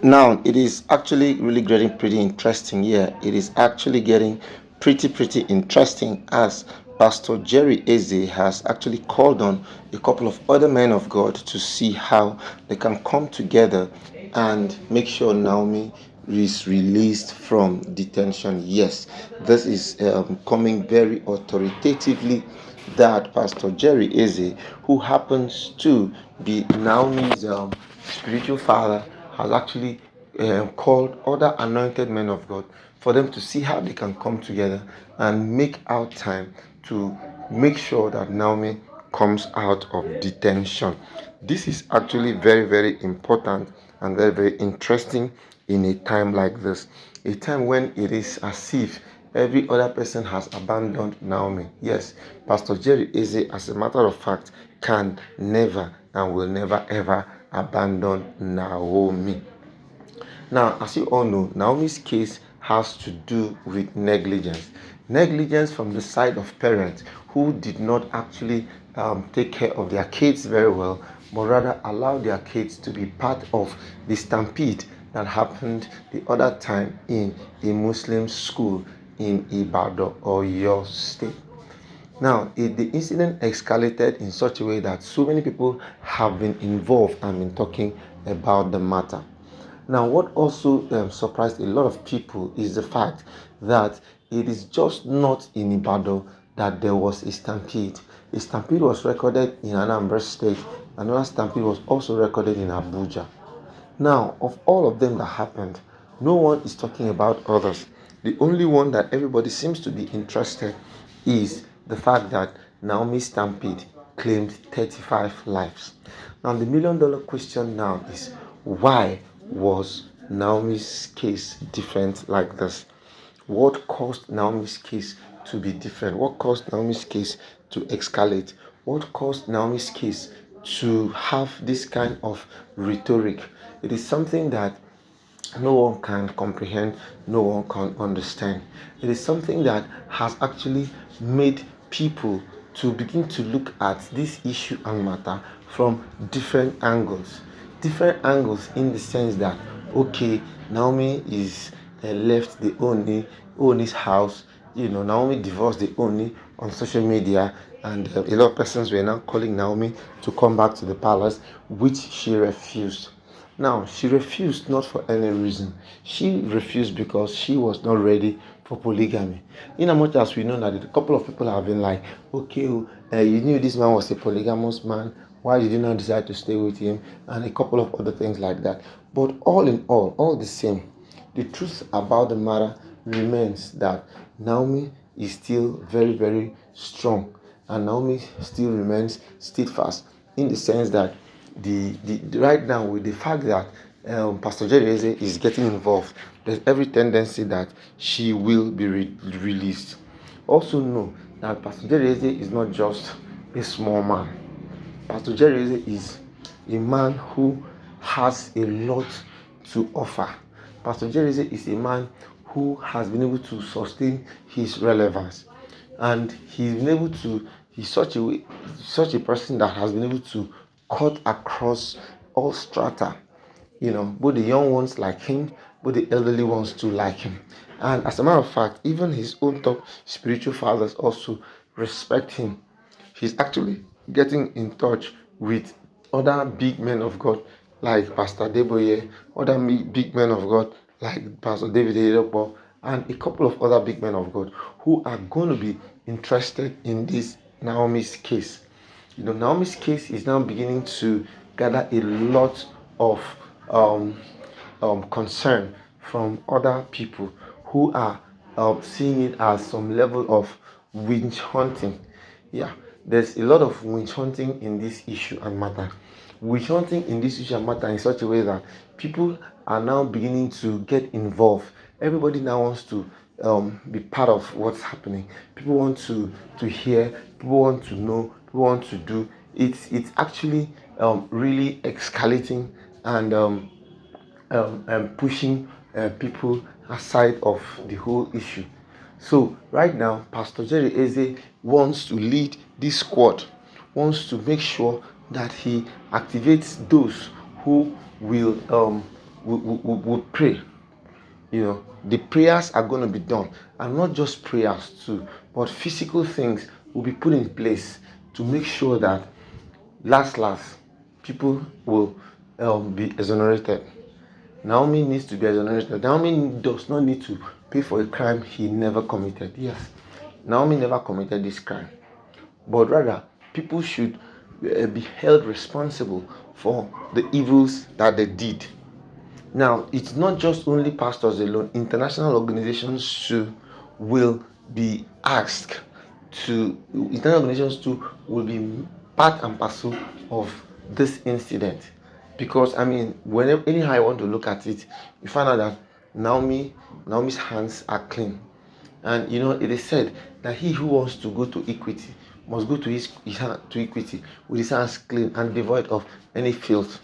Now, it is actually really getting pretty interesting here. It is actually getting pretty interesting as Pastor Jerry Eze has actually called on a couple of other men of God to see how they can come together and make sure Naomi is released from detention. Yes, this is coming very authoritatively that Pastor Jerry Eze, who happens to be Naomi's spiritual father, has actually called other anointed men of God for them to see how they can come together and make out time to make sure that Naomi comes out of detention. This is actually very important and very interesting in a time like this, a time when it is as if every other person has abandoned Naomi. Yes, Pastor Jerry Eze, as a matter of fact, can never and will never ever abandon Naomi. Now, as you all know, Naomi's case has to do with negligence. Negligence from the side of parents who did not actually take care of their kids very well, but rather allow their kids to be part of the stampede that happened the other time in a Muslim school in Ibadan or your state. Now, the incident escalated in such a way that so many people have been involved and been talking about the matter. Now, what also surprised a lot of people is the fact that it is just not in Ibadan that there was a stampede. A stampede was recorded in Anambra State. Another stampede was also recorded in Abuja. Now, of all of them that happened, no one is talking about others. The only one that everybody seems to be interested is the fact that Naomi Stampede claimed 35 lives. Now, the $1 million question now is, why was Naomi's case different like this? What caused Naomi's case to be different? What caused Naomi's case to escalate? What caused Naomi's case to have this kind of rhetoric? It is something that no one can comprehend, no one can understand. It is something that has actually made people to begin to look at this issue and matter from different angles. Different angles in the sense that, okay, Naomi is left the Ooni's house. Naomi divorced the Ooni on social media, and a lot of persons were now calling Naomi to come back to the palace, which she refused. Now, she refused not for any reason. She refused because she was not ready for polygamy. In as much as we know that a couple of people have been like, okay, you knew this man was a polygamous man. Why did you not decide to stay with him? And a couple of other things like that. But all in all the same, the truth about the matter remains that Naomi is still very strong, and Naomi still remains steadfast in the sense that the right now, with the fact that Pastor Jerry is getting involved, there's every tendency that she will be released. Also know that Pastor Jerry is not just a small man. Pastor Jerry is a man who has a lot to offer. Pastor Jerry is a man who has been able to sustain his relevance, and he's been able to. He's such a person that has been able to cut across all strata. Both the young ones like him, both the elderly ones too like him. And as a matter of fact, even his own top spiritual fathers also respect him. He's actually getting in touch with other big men of God like Pastor Deboye, other big men of God like Pastor David Yeyeluwa, and a couple of other big men of God who are going to be interested in this Naomi's case. Naomi's case is now beginning to gather a lot of um, concern from other people who are seeing it as some level of witch hunting. Yeah, there's a lot of witch hunting in this issue and matter. Witch hunting in this issue and matter in such a way that people are now beginning to get involved. Everybody now wants to be part of what's happening. People want to hear. People want to know. People want to do. It's actually really escalating and pushing people aside of the whole issue. So right now, Pastor Jerry Eze wants to lead this squad, wants to make sure that he activates those who will we pray. The prayers are going to be done, and not just prayers too, but physical things will be put in place to make sure that last people will be exonerated. Naomi needs to be exonerated. Naomi does not need to pay for a crime he never committed. Yes, Naomi never committed this crime, but rather people should be held responsible for the evils that they did. Now, it's not just only pastors alone. International organizations too will be asked to. International organizations too will be part and parcel of this incident, because whenever anyhow I want to look at it, you find out that Naomi's hands are clean, and it is said that he who wants to go to equity must go to his hand to equity with his hands clean and devoid of any filth.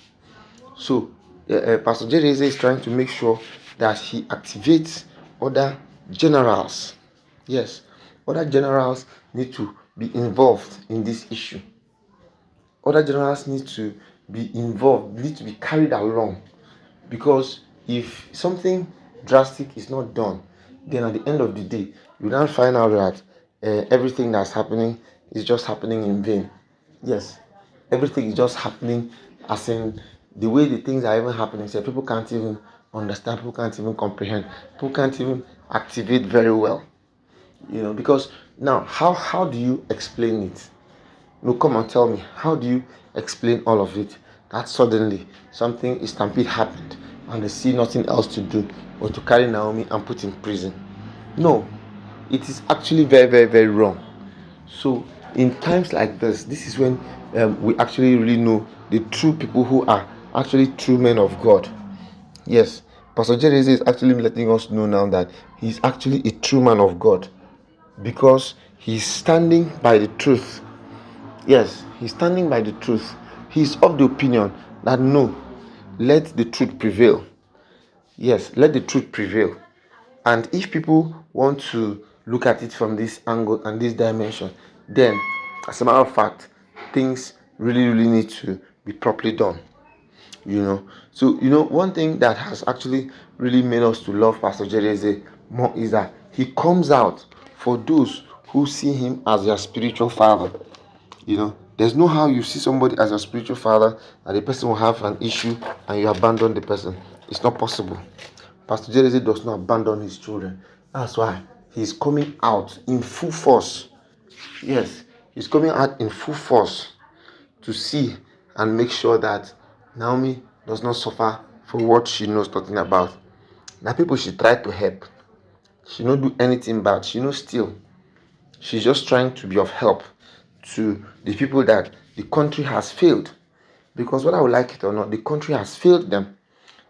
So Pastor Jerry is trying to make sure that he activates other generals. Yes, other generals need to be involved in this issue. Other generals need to be involved, need to be carried along, because if something drastic is not done, then at the end of the day, you don't find out that everything that's happening is just happening in vain. Yes, everything is just happening as in the way the things are even happening. So people can't even understand, people can't even comprehend, people can't even activate very well. Because now, how do you explain it? No, come and tell me, how do you explain all of it? That suddenly something stampede happened and they see nothing else to do but to carry Naomi and put in prison. No, it is actually very, very, very wrong. So in times like this is when we actually really know the true people who are actually true men of God. Yes, Pastor Jerry is actually letting us know now that he's actually a true man of God, because he's standing by the truth. Yes, he's standing by the truth. He's of the opinion that no, let the truth prevail. Yes, let the truth prevail. And if people want to look at it from this angle and this dimension, then as a matter of fact, things really, really need to be properly done. So one thing that has actually really made us to love Pastor Jerry more is that he comes out for those who see him as their spiritual father. There's no how you see somebody as a spiritual father and the person will have an issue and you abandon the person. It's not possible. Pastor Jerry does not abandon his children. That's why he's coming out in full force. Yes, he's coming out in full force to see and make sure that Naomi does not suffer for what she knows nothing about. Now people should try to help. She not do anything bad. She not steal. She's just trying to be of help to the people that the country has failed. Because whether I would like it or not, the country has failed them.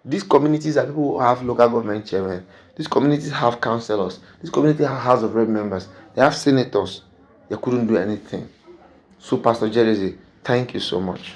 These communities are people who have local government chairmen. These communities have councillors. These communities have House of Rep members. They have senators. They couldn't do anything. So Pastor Jerry, thank you so much.